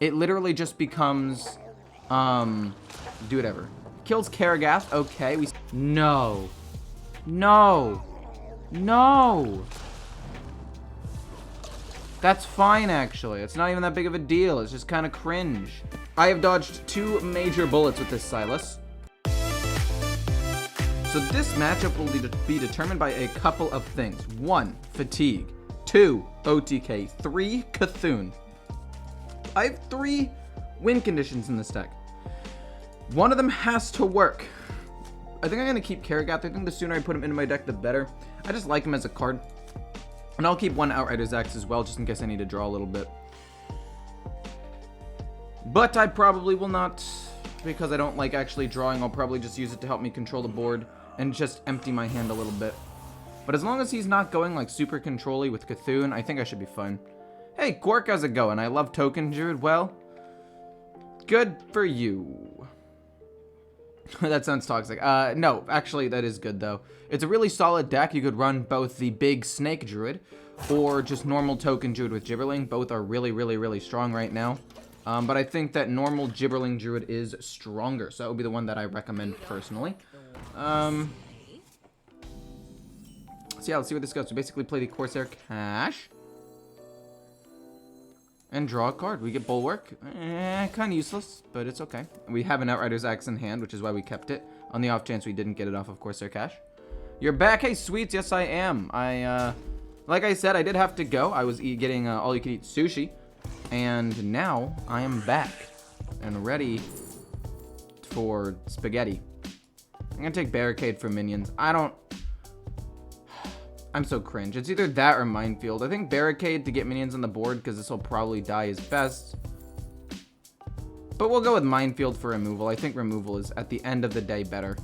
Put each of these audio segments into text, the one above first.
it literally just becomes, do whatever. Kills Karagath. Okay, no. No. No. That's fine, actually. It's not even that big of a deal. It's just kind of cringe. I have dodged 2 major bullets with this Silas. So this matchup will be determined by a couple of things. 1, fatigue. 2, OTK. 3, Cthulhu. I have 3 win conditions in this deck. One of them has to work. I think I'm going to keep Karagath. I think the sooner I put him into my deck, the better. I just like him as a card. And I'll keep 1 Outrider's Axe as well, just in case I need to draw a little bit. But I probably will not, because I don't like actually drawing. I'll probably just use it to help me control the board and just empty my hand a little bit. But as long as he's not going like super control-y with Cthulhu, I think I should be fine. Hey, Quark, how's it going? I love Token Druid. Well, good for you. That sounds toxic. No, actually, that is good, though. It's a really solid deck. You could run both the big Snake Druid or just normal Token Druid with Gibberling. Both are really, really, really strong right now. But I think that normal Gibberling Druid is stronger, so that would be the one that I recommend personally. So yeah, let's see where this goes. We basically play the Corsair Cash and draw a card. We get Bulwark. Kind of useless, but it's okay. We have an Outrider's Axe in hand, which is why we kept it, on the off chance we didn't get it off of Corsair Cash. You're back. Hey, sweets. Yes, I am. Like I said, I did have to go. I was getting all-you-can-eat sushi, and now I am back and ready for spaghetti. I'm gonna take Barricade for minions. I'm so cringe. It's either that or Minefield. I think Barricade to get minions on the board, because this will probably die is best. But we'll go with Minefield for removal. I think removal is, at the end of the day, better.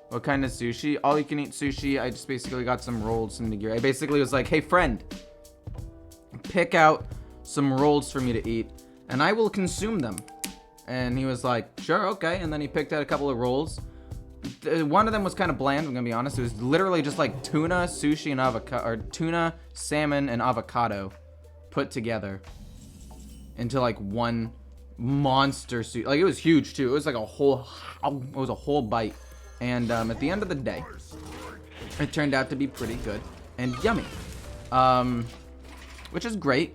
What kind of sushi? All you can eat sushi. I just basically got some rolls, some nigiri. I basically was like, hey, friend, pick out some rolls for me to eat, and I will consume them. And he was like, sure, okay. And then he picked out a couple of rolls. One of them was kind of bland, I'm gonna be honest. It was literally just like tuna, sushi, and avocado, or tuna, salmon, and avocado put together into like one monster sushi. Like, it was huge too. It was like a whole bite. And at the end of the day, it turned out to be pretty good and yummy, which is great.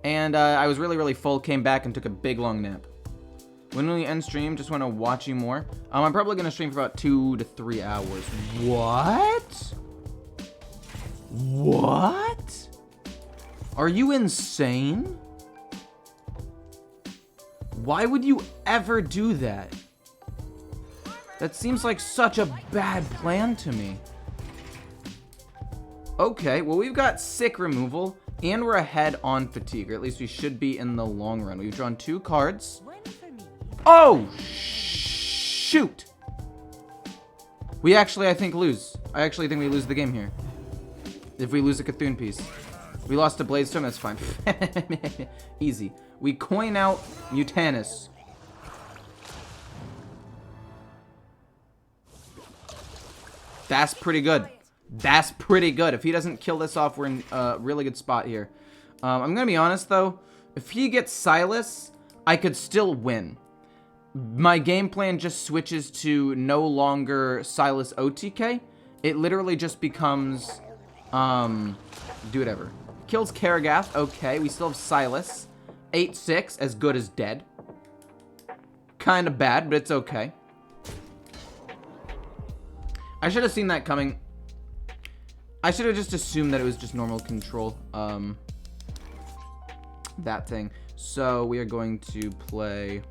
And I was really, really full. Came back and took a big long nap. When will we end stream? Just want to watch you more. I'm probably going to stream for about 2 to 3 hours. What? What? Are you insane? Why would you ever do that? That seems like such a bad plan to me. Okay, well, we've got sick removal, and we're ahead on fatigue, or at least we should be in the long run. We've drawn 2 cards. Oh, shoot. We actually, I think, lose. I actually think we lose the game here. If we lose a Cthulhu piece. We lost a Bladestorm, that's fine. Easy. We coin out Mutanus. That's pretty good. That's pretty good. If he doesn't kill this off, we're in a really good spot here. I'm going to be honest, though. If he gets Silas, I could still win. My game plan just switches to no longer Silas OTK. It literally just becomes, do whatever. Kills Karagath. Okay, we still have Silas. 8/6, as good as dead. Kind of bad, but it's okay. I should have seen that coming. I should have just assumed that it was just normal control. That thing. So we are going to play...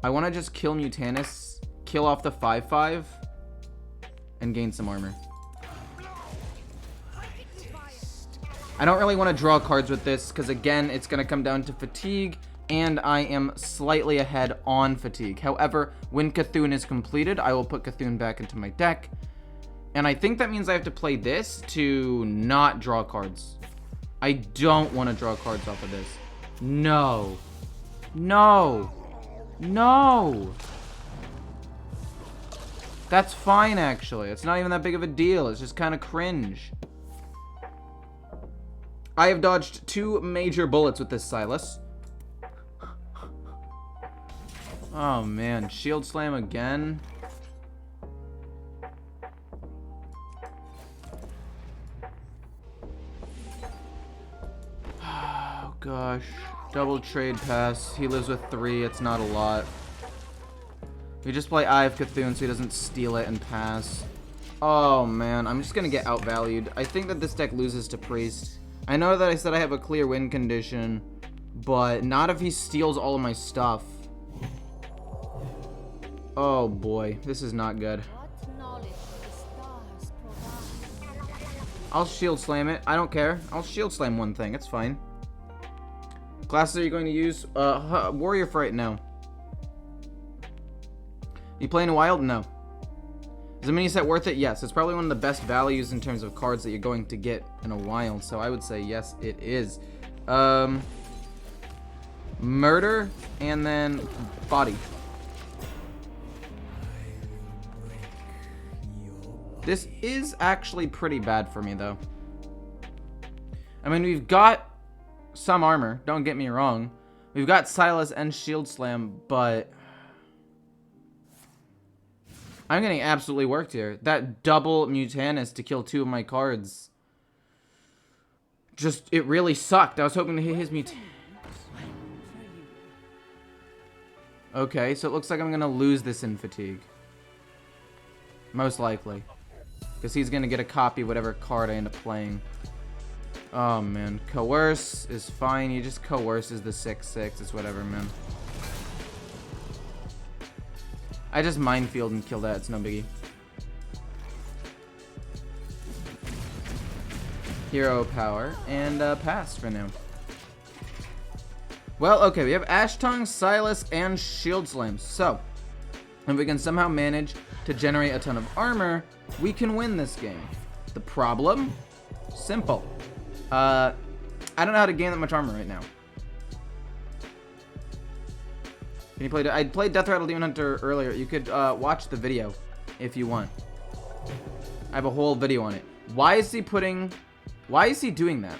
I want to just kill Mutanus, kill off the 5/5, and gain some armor. I don't really want to draw cards with this, because again, it's going to come down to fatigue, and I am slightly ahead on fatigue. However, when Cthulhu is completed, I will put Cthulhu back into my deck. And I think that means I have to play this to not draw cards. I don't want to draw cards off of this. No. No. No. That's fine, actually. It's not even that big of a deal. It's just kind of cringe. I have dodged 2 major bullets with this Silas. Oh man, shield slam again. Oh gosh. Double trade pass. He lives with 3. It's not a lot. We just play Eye of Cthulhu so he doesn't steal it and pass. Oh man, I'm just gonna get outvalued. I think that this deck loses to Priest. I know that I said I have a clear win condition, but not if he steals all of my stuff. Oh boy, this is not good. I'll shield slam it. I don't care. I'll shield slam one thing. It's fine. Classes are you going to use? Warrior Fright, no. You playing Wild? No. Is the mini set worth it? Yes. It's probably one of the best values in terms of cards that you're going to get in a while. So I would say yes, it is. Murder and then body. This is actually pretty bad for me, though. I mean, we've got some armor. Don't get me wrong. We've got Silas and Shield Slam, but I'm getting absolutely worked here. That double Mutanus to kill 2 of my cards. Just, it really sucked. I was hoping to hit his Mutanus. Okay, so it looks like I'm going to lose this in Fatigue. Most likely. Because he's going to get a copy of whatever card I end up playing. Oh, man. Coerce is fine. He just coerces the 6/6. It's whatever, man. I just Minefield and kill that. It's no biggie. Hero power. And pass for now. Well, okay. We have Ash Tongue, Silas, and Shield Slam. So, if we can somehow manage to generate a ton of armor, we can win this game. The problem? Simple. I don't know how to gain that much armor right now. Can you play? I played Death Rattle Demon Hunter earlier. You could watch the video if you want. I have a whole video on it. Why is he doing that?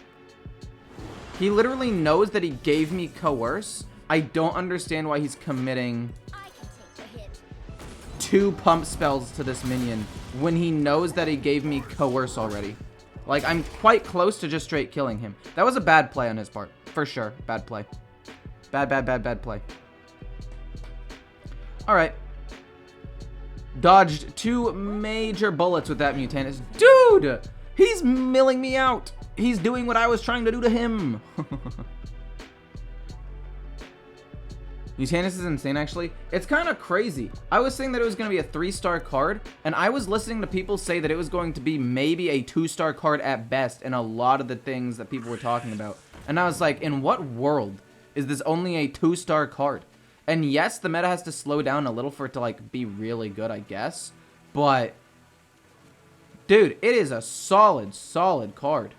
He literally knows that he gave me Coerce. I don't understand why he's committing 2 pump spells to this minion when he knows that he gave me Coerce already. Like, I'm quite close to just straight killing him. That was a bad play on his part. For sure. Bad play. Bad play. Alright. Dodged 2 major bullets with that Mutanus. Dude! He's milling me out. He's doing what I was trying to do to him. Mutanus is insane, actually. It's kind of crazy. I was saying that it was going to be a 3-star card, and I was listening to people say that it was going to be maybe a 2-star card at best in a lot of the things that people were talking about. And I was like, in what world is this only a 2-star card? And yes, the meta has to slow down a little for it to, like, be really good, I guess. But, dude, it is a solid card.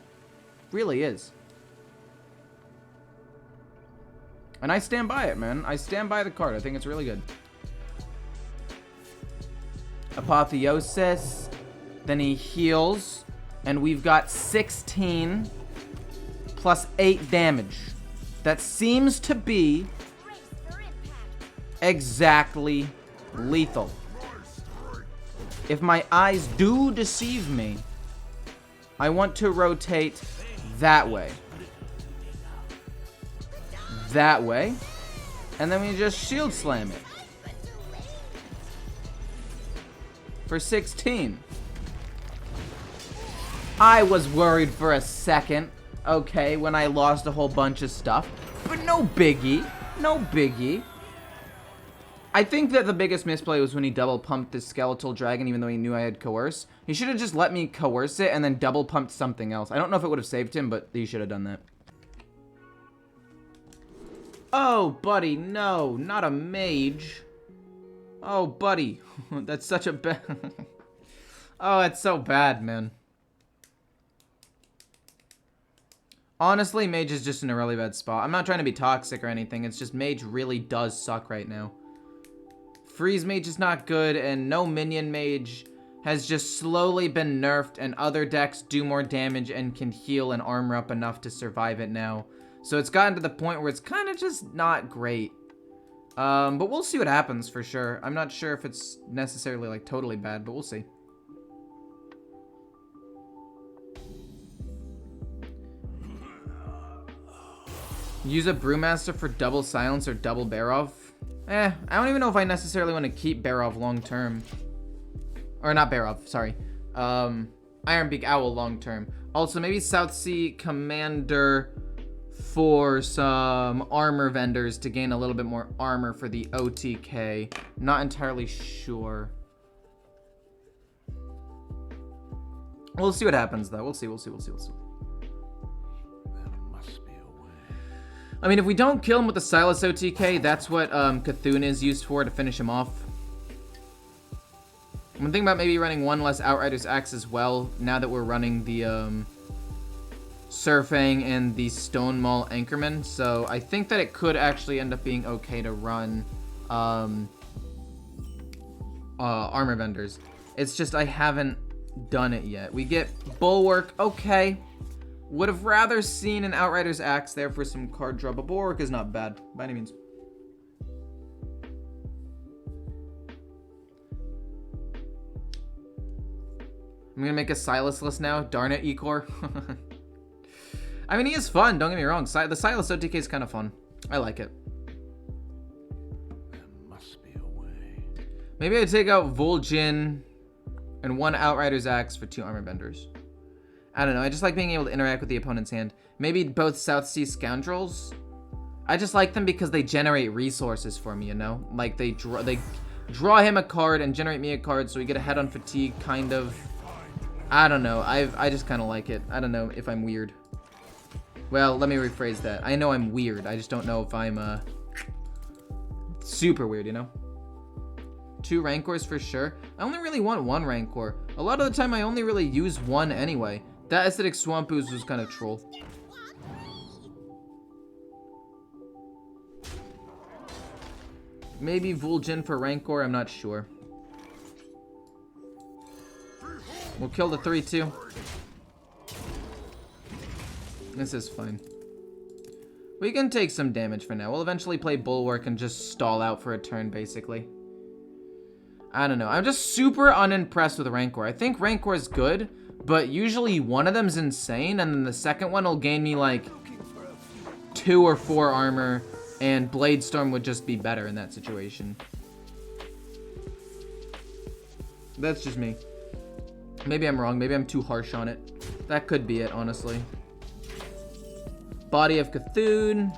Really is. And I stand by it, man. I stand by the card. I think it's really good. Apotheosis. Then he heals. And we've got 16 plus 8 damage. That seems to be exactly lethal. If my eyes do deceive me, I want to rotate that way. That way. And then we just shield slam it. For 16. I was worried for a second, okay, when I lost a whole bunch of stuff. But no biggie. No biggie. I think that the biggest misplay was when he double pumped this skeletal dragon even though he knew I had coerce. He should have just let me coerce it and then double pumped something else. I don't know if it would have saved him, but he should have done that. Oh, buddy, no, not a mage. Oh, buddy. That's such a bad... Oh, it's so bad, man. Honestly, mage is just in a really bad spot. I'm not trying to be toxic or anything. It's just mage really does suck right now. Freeze mage is not good, and no minion mage. has just slowly been nerfed, and other decks do more damage and can heal and armor up enough to survive it now. So it's gotten to the point where it's kind of just not great. But we'll see what happens for sure. I'm not sure if it's necessarily like totally bad, but we'll see. Use a Brewmaster for double silence or double Barov. I don't even know if I necessarily want to keep Barov long term. Or not Barov, sorry. Ironbeak Owl long term. Also, maybe South Sea Commander for some armor vendors to gain a little bit more armor for the OTK. Not entirely sure. We'll see what happens though. We'll see. I mean, if we don't kill him with the Silas OTK, that's what Cthulhu is used for, to finish him off. I'm thinking about maybe running one less Outrider's Axe as well, now that we're running the Surfang and the Stone Maul Anchorman. So I think that it could actually end up being okay to run armor vendors. It's just I haven't done it yet. We get Bulwark, okay. Would have rather seen an Outrider's Axe there for some card draw, but Bulwark is not bad by any means. I'm gonna make a Silas list now. Darn it, Ecor. I mean, he is fun, don't get me wrong. The Silas OTK is kind of fun. I like it. There must be a way. Maybe I take out Vol'jin and one Outrider's Axe for 2 armor benders. I don't know. I just like being able to interact with the opponent's hand. Maybe both South Sea Scoundrels. I just like them because they generate resources for me, you know? Like, they draw him a card and generate me a card, so we get ahead on fatigue, kind of. I don't know. I just kind of like it. I don't know if I'm weird. Well, let me rephrase that. I know I'm weird. I just don't know if I'm super weird, you know? 2 Rancors for sure. I only really want 1 Rancor. A lot of the time I only really use 1 anyway. That Acidic Swamp Ooze was kind of troll. Maybe Vol'jin for Rancor, I'm not sure. We'll kill the 3-2. This is fine. We can take some damage for now. We'll eventually play Bulwark and just stall out for a turn, basically. I don't know. I'm just super unimpressed with Rancor. I think Rancor is good, but usually one of them's insane, and then the second one will gain me like 2 or 4 armor, and Bladestorm would just be better in that situation. That's just me. Maybe I'm wrong. Maybe I'm too harsh on it. That could be it, honestly. Body of Cthulhu.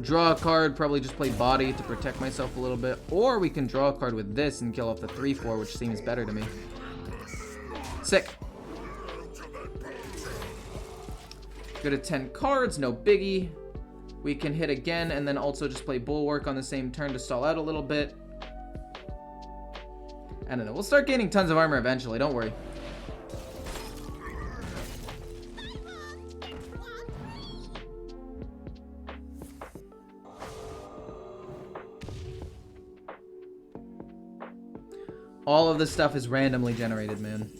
Draw a card, probably just play Body to protect myself a little bit. Or we can draw a card with this and kill off the 3-4, which seems better to me. Sick. Go to 10 cards, no biggie. We can hit again and then also just play Bulwark on the same turn to stall out a little bit. I don't know. We'll start gaining tons of armor eventually, don't worry. All of this stuff is randomly generated, man.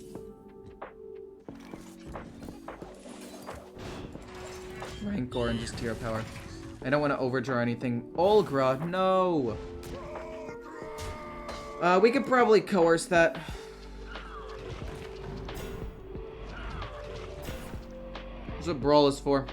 Rancor and just hero power. I don't want to overdraw anything. Olgra, no! We could probably coerce that. That's what Brawl is for.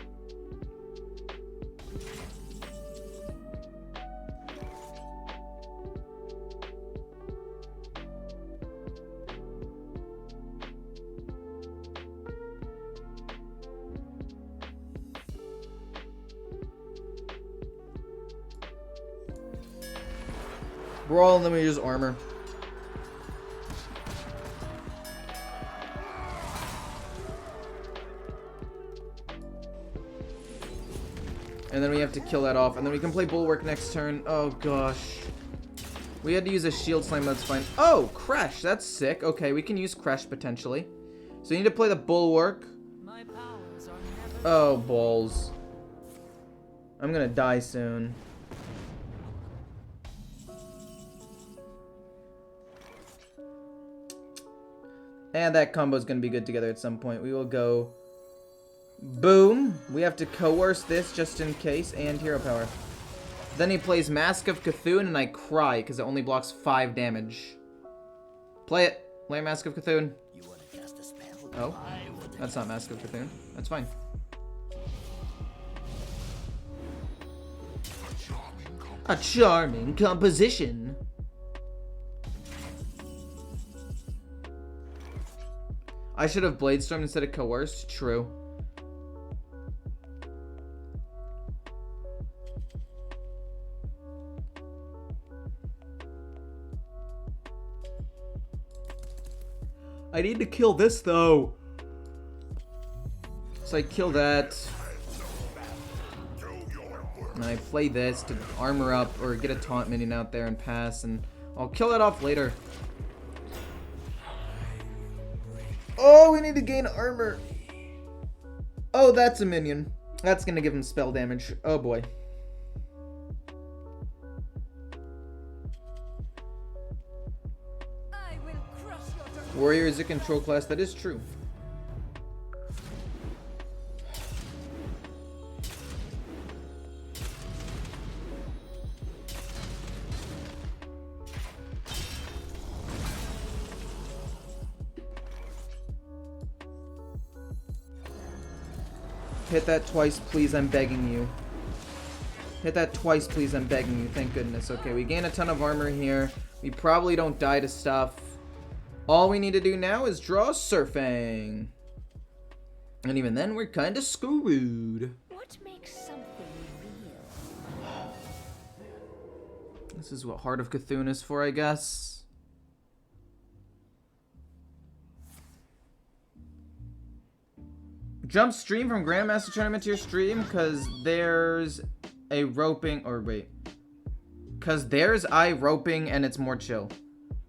Brawl, and then we use armor. And then we have to kill that off, and then we can play Bulwark next turn. Oh gosh. We had to use a shield slam, that's fine. Oh, Crash, that's sick. Okay, we can use Crash potentially. So you need to play the Bulwark. Oh, balls. I'm gonna die soon. And that combo is going to be good together at some point. We will go... Boom. We have to coerce this just in case. And hero power. Then he plays Mask of Cthulhu and I cry because it only blocks 5 damage. Play it. Play Mask of Cthulhu. Oh. That's not Mask of Cthulhu. That's fine. A charming composition. I should have Bladestormed instead of Coerced. True. I need to kill this though. So I kill that. And I play this to armor up or get a taunt minion out there and pass, and I'll kill it off later. Oh, we need to gain armor. Oh, that's a minion. That's gonna give him spell damage. Oh boy. Warrior is a control class. That is true. Hit that twice, please. I'm begging you. Hit that twice, please. I'm begging you. Thank goodness. Okay, we gain a ton of armor here. We probably don't die to stuff. All we need to do now is draw Surfang. And even then, we're kind of screwed. What makes something real? This is what Heart of Cthulhu is for, I guess. Jump stream from Grandmaster tournament to your stream because there's a roping, or wait. Because there's roping and it's more chill.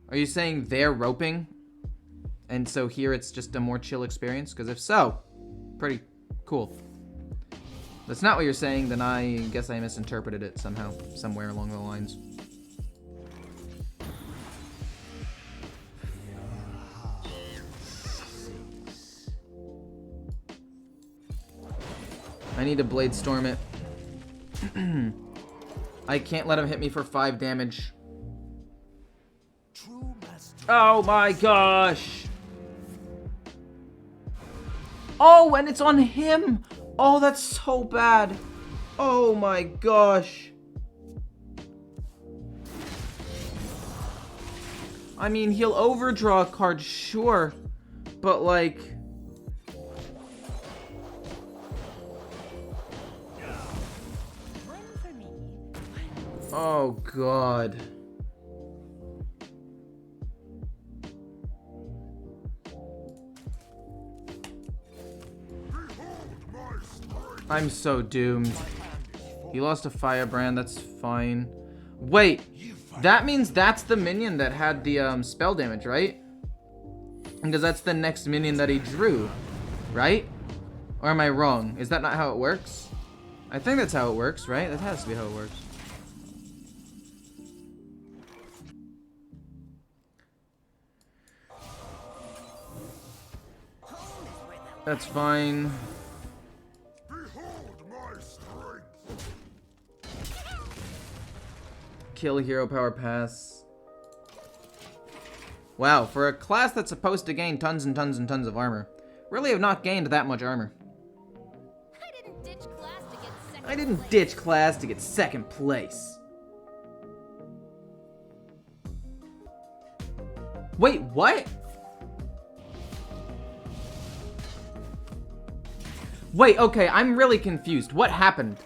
Are you saying they're roping? And so here it's just a more chill experience? Because if so, pretty cool. If that's not what you're saying, then I guess I misinterpreted it somehow, somewhere along the lines. I need to Blade Storm it. I can't let him hit me for 5 damage. Oh my gosh. Oh, and it's on him. Oh, that's so bad. Oh my gosh. I mean, he'll overdraw a card, sure. But like... Oh god. I'm so doomed. He lost a Firebrand, that's fine. Wait, that means that's the minion that had the spell damage, right? Because that's the next minion that he drew, right? Or am I wrong? Is that not how it works? I think that's how it works, right? That has to be how it works. That's fine. Kill hero power pass. Wow, for a class that's supposed to gain tons and tons and tons of armor, really have not gained that much armor. I didn't ditch class to get second place. Wait, what? Wait, okay, I'm really confused. What happened?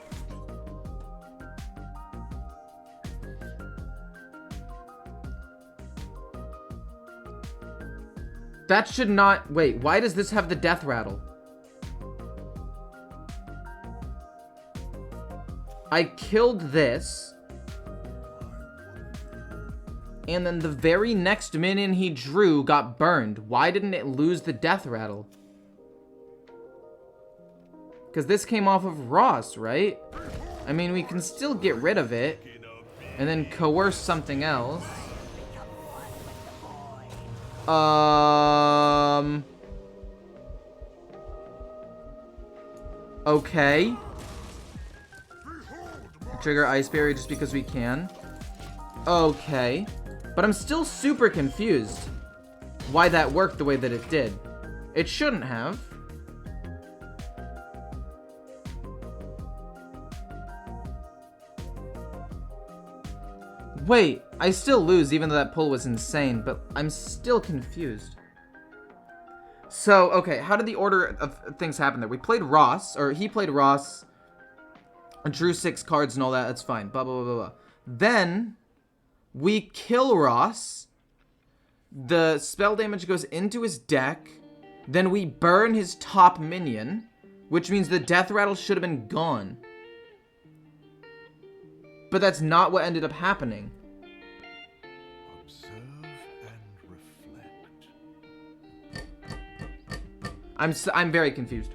That should not... Wait, why does this have the death rattle? I killed this. And then the very next minion he drew got burned. Why didn't it lose the death rattle? Because this came off of Ross, right? I mean, we can still get rid of it. And then coerce something else. Okay. Trigger Ice Barrier just because we can. Okay. But I'm still super confused why that worked the way that it did. It shouldn't have. Wait, I still lose even though that pull was insane, but I'm still confused. So, okay, how did the order of things happen there? We played Ross, or he played Ross, drew 6 cards and all that, that's fine, blah, blah, blah, blah, blah. Then, we kill Ross, the spell damage goes into his deck, then we burn his top minion, which means the death rattle should have been gone. But that's not what ended up happening. Observe and reflect. I'm very confused.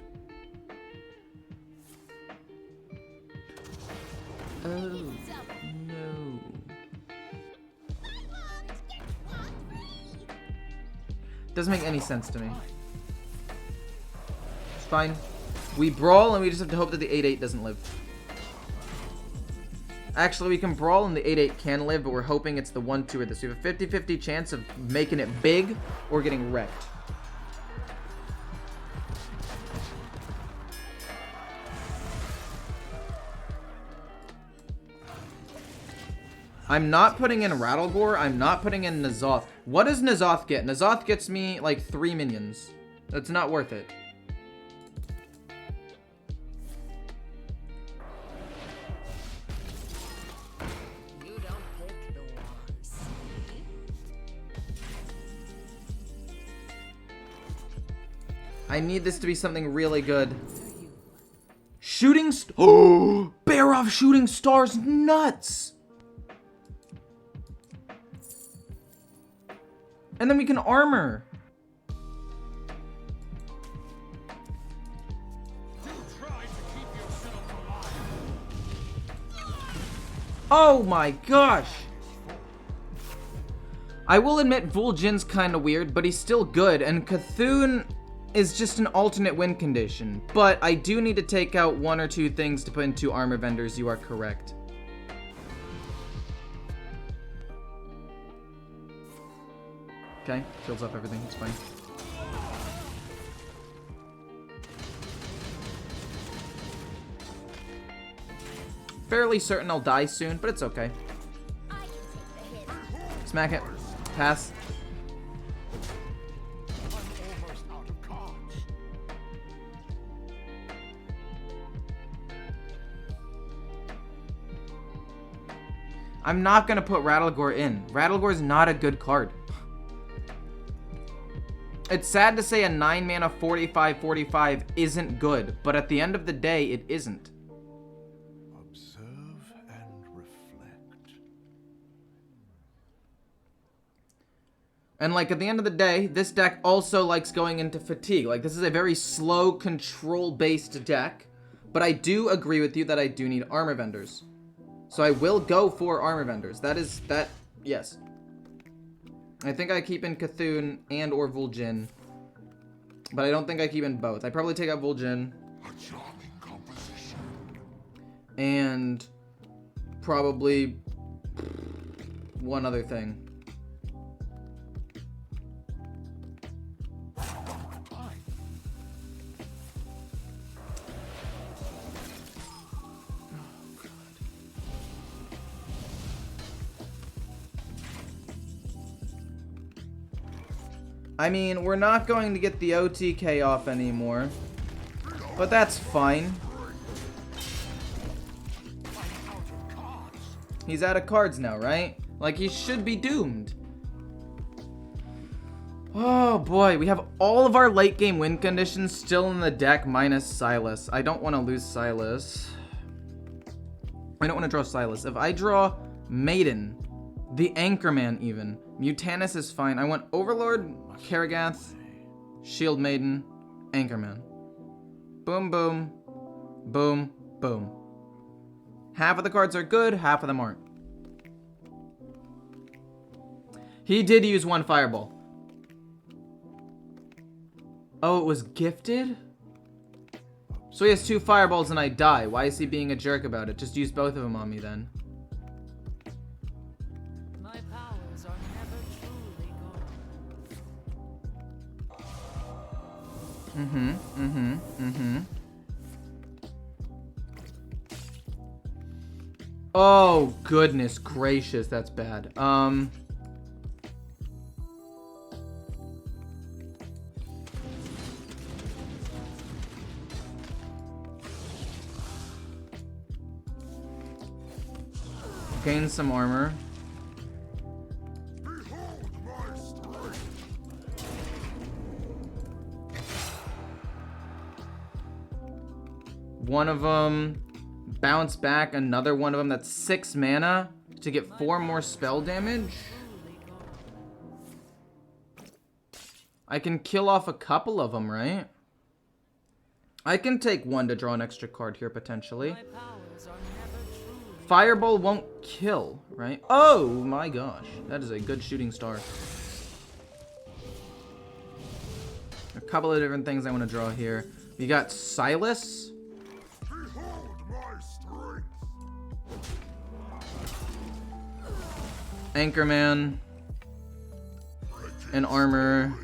Oh, no. Doesn't make any sense to me. It's fine. We brawl and we just have to hope that the 8-8 doesn't live. Actually, we can brawl and the 8-8 can live, but we're hoping it's the 1-2 or this. We have a 50-50 chance of making it big or getting wrecked. I'm not putting in Rattlegore. I'm not putting in N'Zoth. What does N'Zoth get? N'Zoth gets me like 3 minions. That's not worth it. I need this to be something really good. Oh, Bear off Shooting Stars, nuts! And then we can armor. Oh my gosh! I will admit Vol'jin's kinda weird, but he's still good, and Cthulhu is just an alternate win condition. But I do need to take out 1 or 2 things to put into armor vendors, you are correct. Okay, fills up everything, it's fine. Fairly certain I'll die soon, but it's okay. Smack it. Pass. I'm not gonna put Rattlegore in. Rattlegore is not a good card. It's sad to say a 9 mana 45/45 isn't good, but at the end of the day, it isn't. Observe and reflect. And like at the end of the day, this deck also likes going into fatigue. Like this is a very slow control-based deck, but I do agree with you that I do need armor vendors. So I will go for armor vendors. Yes. I think I keep in Cthulhu and or Vol'jin. But I don't think I keep in both. I probably take out Vol'jin. And probably one other thing. I mean, we're not going to get the OTK off anymore, but that's fine. He's out of cards now, right? Like, he should be doomed. Oh boy, we have all of our late game win conditions still in the deck minus Silas. I don't want to lose Silas. I don't want to draw Silas. If I draw Maiden, the Anchorman even, Mutanus is fine. I want Overlord, Karagath, Shield Maiden, Anchorman. Boom, boom, boom, boom. Half of the cards are good, half of them aren't. He did use 1 Fireball. Oh, it was gifted? So he has 2 fireballs and I die. Why is he being a jerk about it? Just use both of them on me then. My powers are never truly gone. Oh, goodness gracious, that's bad. Gain some armor. One of them, bounce back another one of them. That's 6 mana to get 4 more spell damage. I can kill off a couple of them, right? I can take 1 to draw an extra card here, potentially. Fireball won't kill, right? Oh my gosh, that is a good shooting star. A couple of different things I want to draw here. We got Silas. Anchorman. And armor.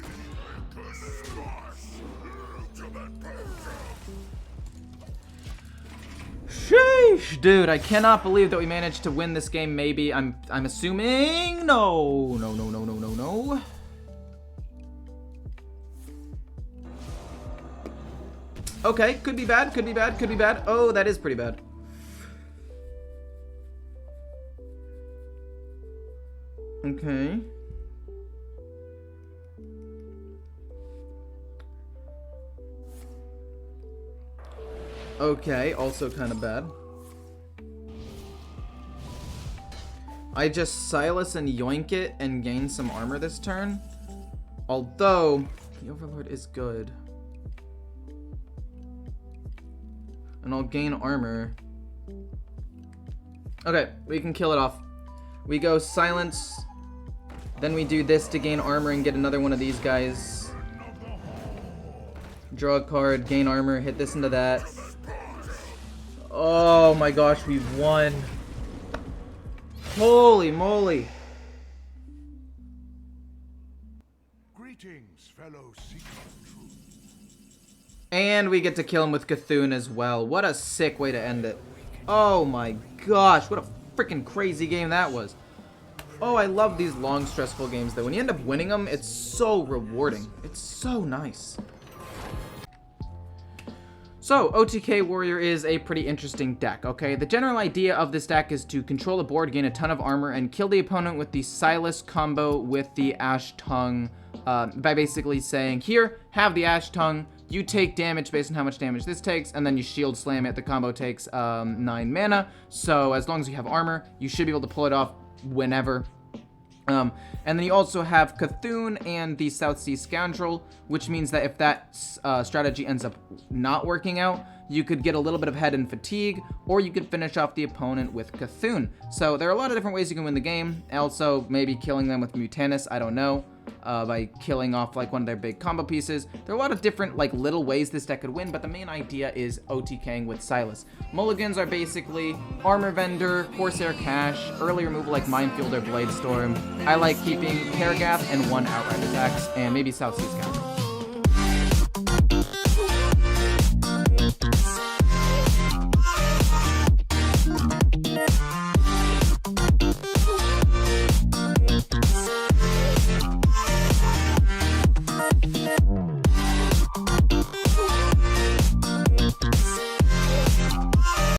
Sheesh, dude, I cannot believe that we managed to win this game. Maybe I'm assuming no. Okay, could be bad, could be bad, could be bad. Oh, that is pretty bad. Okay. Okay, also kind of bad. I just Silas and yoink it and gain some armor this turn. Although, the Overlord is good. And I'll gain armor. Okay, we can kill it off. We go Silence. Then we do this to gain armor and get another one of these guys. Draw a card, gain armor, hit this into that. Oh my gosh, we've won. Holy moly. Greetings, fellow seekers of truth. And we get to kill him with Cthulhu as well. What a sick way to end it. Oh my gosh, what a freaking crazy game that was. Oh, I love these long, stressful games though. When you end up winning them, it's so rewarding. It's so nice. So, OTK Warrior is a pretty interesting deck, okay? The general idea of this deck is to control the board, gain a ton of armor, and kill the opponent with the Silas combo with the Ash Tongue, by basically saying, here, have the Ash Tongue, you take damage based on how much damage this takes, and then you shield slam it. The combo takes 9 mana, so as long as you have armor, you should be able to pull it off whenever. And then you also have Cthulhu and the South Sea Scoundrel, which means that if that strategy ends up not working out, you could get a little bit of head and fatigue, or you could finish off the opponent with Cthulhu. So there are a lot of different ways you can win the game. Also, maybe killing them with Mutanus, I don't know, by killing off like one of their big combo pieces. There are a lot of different like little ways this deck could win, but the main idea is OTKing with Silas. Mulligans are basically Armor Vendor, Corsair Cash, early removal like Minefield or Bladestorm. I like keeping Karagath and 1 outright attacks, and maybe South Sea Scoundrel.